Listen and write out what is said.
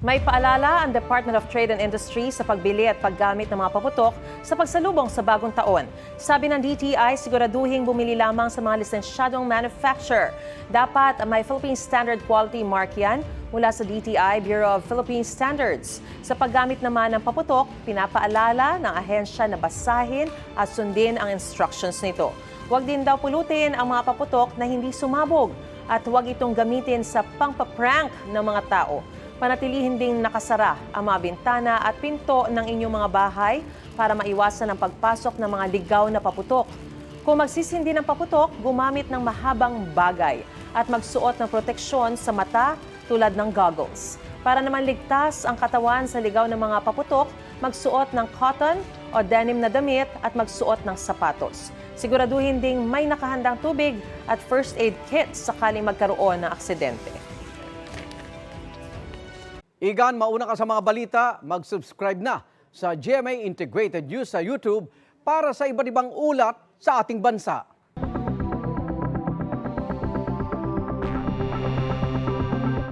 May paalala ang Department of Trade and Industry sa pagbili at paggamit ng mga paputok sa pagsalubong sa bagong taon. Sabi ng DTI, siguraduhing bumili lamang sa mga lisensyadong manufacturer. Dapat may Philippine Standard Quality Mark yan mula sa DTI, Bureau of Philippine Standards. Sa paggamit naman ng paputok, pinapaalala ng ahensya na basahin at sundin ang instructions nito. Huwag din daw pulutin ang mga paputok na hindi sumabog at huwag itong gamitin sa pangpaprank ng mga tao. Panatilihin ding nakasara ang mga bintana at pinto ng inyong mga bahay para maiwasan ang pagpasok ng mga ligaw na paputok. Kung magsisindi ng paputok, gumamit ng mahabang bagay at magsuot ng proteksyon sa mata tulad ng goggles. Para naman ligtas ang katawan sa ligaw ng mga paputok, magsuot ng cotton o denim na damit at magsuot ng sapatos. Siguraduhin ding may nakahandang tubig at first aid kit sakaling magkaroon ng aksidente. Igan, mauna ka sa mga balita, mag-subscribe na sa GMA Integrated News sa YouTube para sa iba't ibang ulat sa ating bansa.